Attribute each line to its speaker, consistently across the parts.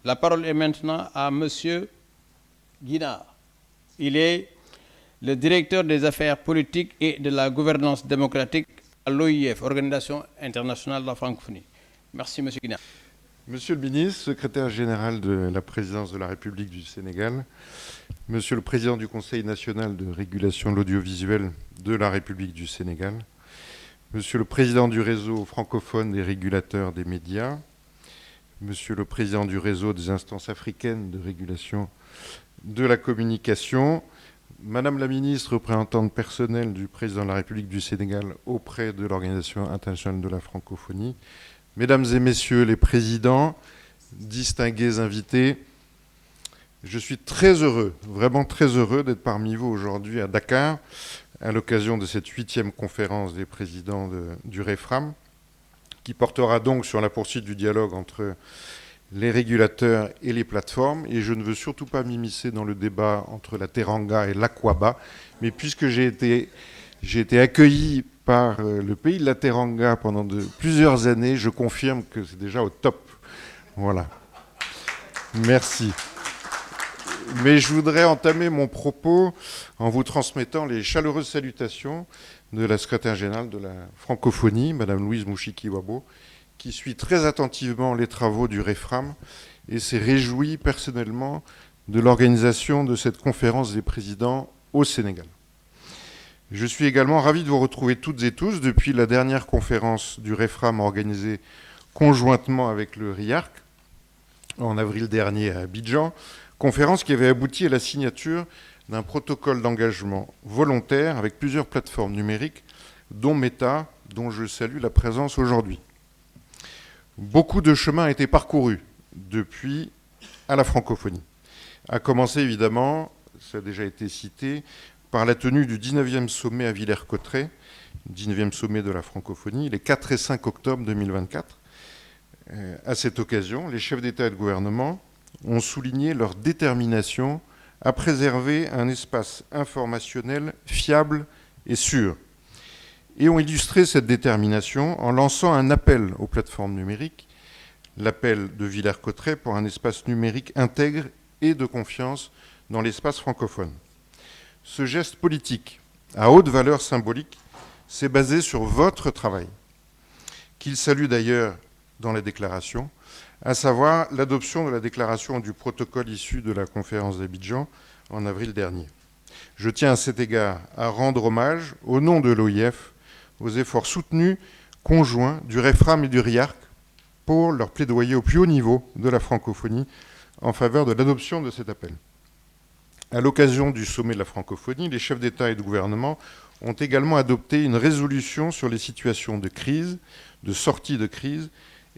Speaker 1: La parole est maintenant à Monsieur Guinard. Il est le directeur des affaires politiques et de la gouvernance démocratique à l'OIF, Organisation internationale de la francophonie. Merci, Monsieur Guinard.
Speaker 2: Monsieur le ministre, secrétaire général de la présidence de la République du Sénégal, Monsieur le président du Conseil national de régulation de l'audiovisuel de la République du Sénégal, Monsieur le président du réseau francophone des régulateurs des médias, Monsieur le président du réseau des instances africaines de régulation de la communication, Madame la ministre représentante personnelle du président de la République du Sénégal auprès de l'Organisation internationale de la francophonie, Mesdames et Messieurs les présidents, distingués invités, je suis très heureux, vraiment très heureux d'être parmi vous aujourd'hui à Dakar, à l'occasion de cette 8e conférence des présidents du REFRAM, qui portera donc sur la poursuite du dialogue entre les régulateurs et les plateformes. Et je ne veux surtout pas m'immiscer dans le débat entre la Teranga et l'Akwaba, mais puisque j'ai été accueilli par le pays de la Teranga pendant plusieurs années, je confirme que c'est déjà au top. Voilà. Merci. Mais je voudrais entamer mon propos en vous transmettant les chaleureuses salutations de la secrétaire générale de la francophonie, Madame Louise Mouchiki-Wabo, qui suit très attentivement les travaux du REFRAM et s'est réjouie personnellement de l'organisation de cette conférence des présidents au Sénégal. Je suis également ravi de vous retrouver toutes et tous depuis la dernière conférence du REFRAM organisée conjointement avec le RIARC en avril dernier à Abidjan, conférence qui avait abouti à la signature d'un protocole d'engagement volontaire avec plusieurs plateformes numériques, dont Meta, dont je salue la présence aujourd'hui. Beaucoup de chemin a été parcouru depuis à la francophonie. À commencer évidemment, ça a déjà été cité, par la tenue du 19e sommet à Villers-Cotterêts, 19e sommet de la francophonie, les 4 et 5 octobre 2024. À cette occasion, les chefs d'État et de gouvernement ont souligné leur détermination à préserver un espace informationnel fiable et sûr, et ont illustré cette détermination en lançant un appel aux plateformes numériques, l'appel de Villers-Cotterêts pour un espace numérique intègre et de confiance dans l'espace francophone. Ce geste politique, à haute valeur symbolique, s'est basé sur votre travail, qu'il salue d'ailleurs dans la déclaration, à savoir l'adoption de la déclaration du protocole issu de la conférence d'Abidjan en avril dernier. Je tiens à cet égard à rendre hommage, au nom de l'OIF, aux efforts soutenus, conjoints du REFRAM et du RIARC pour leur plaidoyer au plus haut niveau de la francophonie en faveur de l'adoption de cet appel. À l'occasion du sommet de la francophonie, les chefs d'État et de gouvernement ont également adopté une résolution sur les situations de crise, de sortie de crise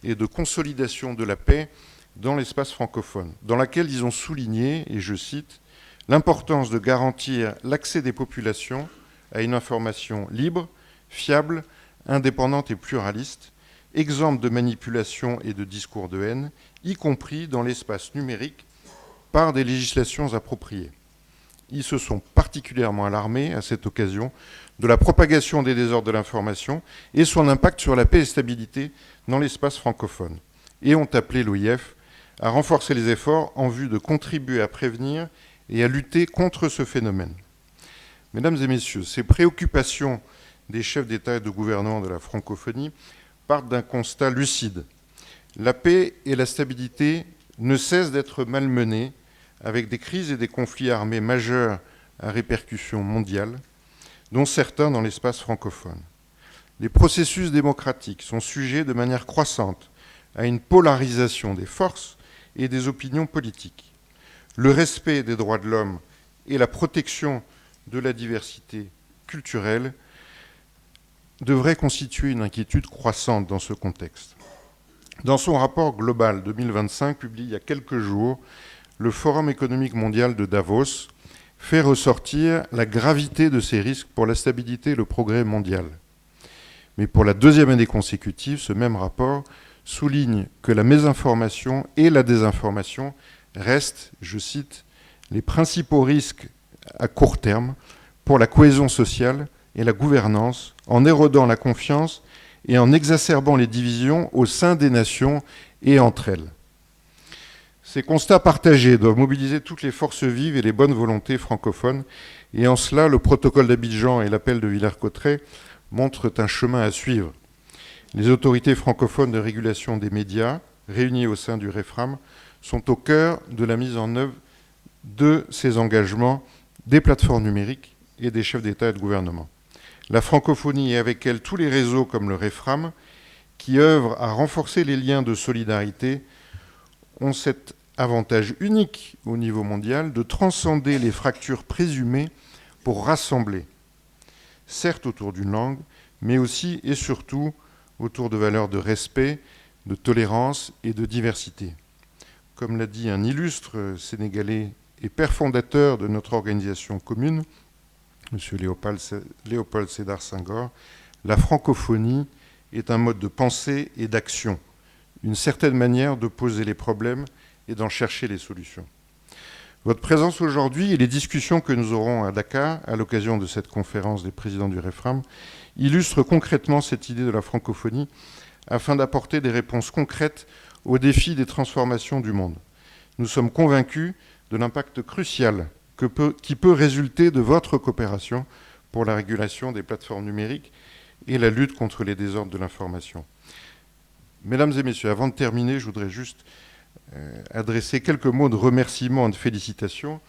Speaker 2: et de consolidation de la paix dans l'espace francophone, dans laquelle ils ont souligné, et je cite, l'importance de garantir l'accès des populations à une information libre, fiable, indépendante et pluraliste, exempte de manipulation et de discours de haine, y compris dans l'espace numérique, par des législations appropriées. Ils se sont particulièrement alarmés, à cette occasion, de la propagation des désordres de l'information et son impact sur la paix et stabilité dans l'espace francophone, et ont appelé l'OIF à renforcer les efforts en vue de contribuer à prévenir et à lutter contre ce phénomène. Mesdames et messieurs, ces préoccupations des chefs d'État et de gouvernement de la francophonie partent d'un constat lucide. La paix et la stabilité ne cessent d'être malmenées avec des crises et des conflits armés majeurs à répercussions mondiales, dont certains dans l'espace francophone. Les processus démocratiques sont sujets de manière croissante à une polarisation des forces et des opinions politiques. Le respect des droits de l'homme et la protection de la diversité culturelle devraient constituer une inquiétude croissante dans ce contexte. Dans son rapport global 2025, publié il y a quelques jours, le Forum économique mondial de Davos fait ressortir la gravité de ces risques pour la stabilité et le progrès mondial. Mais pour la 2e année consécutive, ce même rapport souligne que la mésinformation et la désinformation restent, je cite, les principaux risques à court terme pour la cohésion sociale et la gouvernance, en érodant la confiance et en exacerbant les divisions au sein des nations et entre elles. Ces constats partagés doivent mobiliser toutes les forces vives et les bonnes volontés francophones. Et en cela, le protocole d'Abidjan et l'appel de Villers-Cotterêts montrent un chemin à suivre. Les autorités francophones de régulation des médias, réunies au sein du REFRAM, sont au cœur de la mise en œuvre de ces engagements des plateformes numériques et des chefs d'État et de gouvernement. La francophonie et avec elle tous les réseaux comme le REFRAM, qui œuvrent à renforcer les liens de solidarité, ont cet avantage unique au niveau mondial de transcender les fractures présumées pour rassembler, certes autour d'une langue, mais aussi et surtout autour de valeurs de respect, de tolérance et de diversité. Comme l'a dit un illustre Sénégalais et père fondateur de notre organisation commune, M. Léopold Sédar Senghor, la francophonie est un mode de pensée et d'action, une certaine manière de poser les problèmes et d'en chercher les solutions. Votre présence aujourd'hui et les discussions que nous aurons à Dakar à l'occasion de cette conférence des présidents du REFRAM illustrent concrètement cette idée de la francophonie afin d'apporter des réponses concrètes aux défis des transformations du monde. Nous sommes convaincus de l'impact crucial qui peut résulter de votre coopération pour la régulation des plateformes numériques et la lutte contre les désordres de l'information. Mesdames et messieurs, avant de terminer, je voudrais juste adresser quelques mots de remerciement et de félicitations.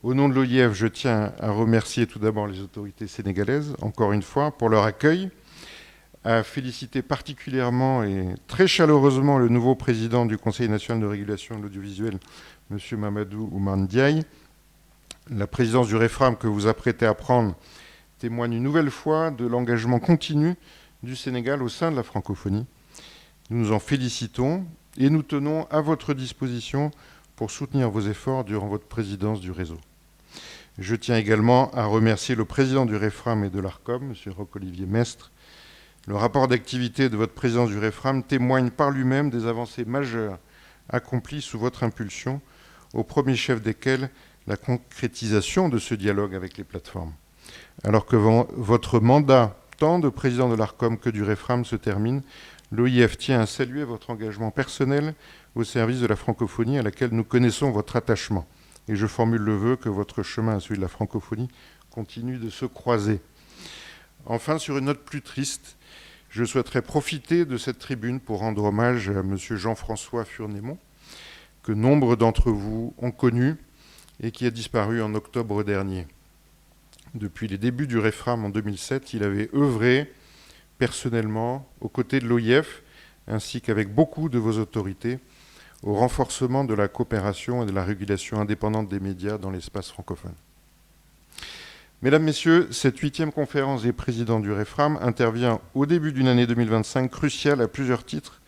Speaker 2: Au nom de l'OIF, je tiens à remercier tout d'abord les autorités sénégalaises, encore une fois, pour leur accueil, à féliciter particulièrement et très chaleureusement le nouveau président du Conseil national de régulation de l'audiovisuel, M. Mamadou Oumar Ndiaye. La présidence du REFRAM que vous apprêtez à prendre témoigne une nouvelle fois de l'engagement continu du Sénégal au sein de la francophonie. Nous nous en félicitons et nous tenons à votre disposition pour soutenir vos efforts durant votre présidence du réseau. Je tiens également à remercier le président du REFRAM et de l'ARCOM, M. Roch-Olivier Mestre. Le rapport d'activité de votre présidence du REFRAM témoigne par lui-même des avancées majeures accomplies sous votre impulsion, au premier chef desquelles la concrétisation de ce dialogue avec les plateformes. Alors que votre mandat, tant de président de l'ARCOM que du REFRAM, se termine, l'OIF tient à saluer votre engagement personnel au service de la francophonie à laquelle nous connaissons votre attachement. Et je formule le vœu que votre chemin à celui de la francophonie continue de se croiser. Enfin, sur une note plus triste, je souhaiterais profiter de cette tribune pour rendre hommage à M. Jean-François Furnémont, que nombre d'entre vous ont connu et qui a disparu en octobre dernier. Depuis les débuts du REFRAM en 2007, il avait œuvré personnellement aux côtés de l'OIF, ainsi qu'avec beaucoup de vos autorités, au renforcement de la coopération et de la régulation indépendante des médias dans l'espace francophone. Mesdames, Messieurs, cette 8e conférence des présidents du REFRAM intervient au début d'une année 2025 cruciale à plusieurs titres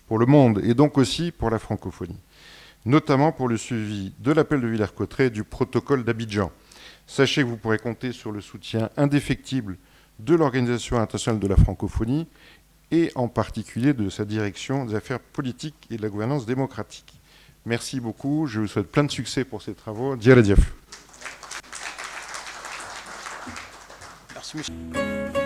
Speaker 2: pour le monde et donc aussi pour la francophonie, notamment pour le suivi de l'appel de Villers-Cotterêts et du protocole d'Abidjan. Sachez que vous pourrez compter sur le soutien indéfectible de l'Organisation internationale de la francophonie et en particulier de sa direction des affaires politiques et de la gouvernance démocratique. Merci beaucoup, je vous souhaite plein de succès pour ces travaux. Dia la Diaf.
Speaker 1: Merci, monsieur.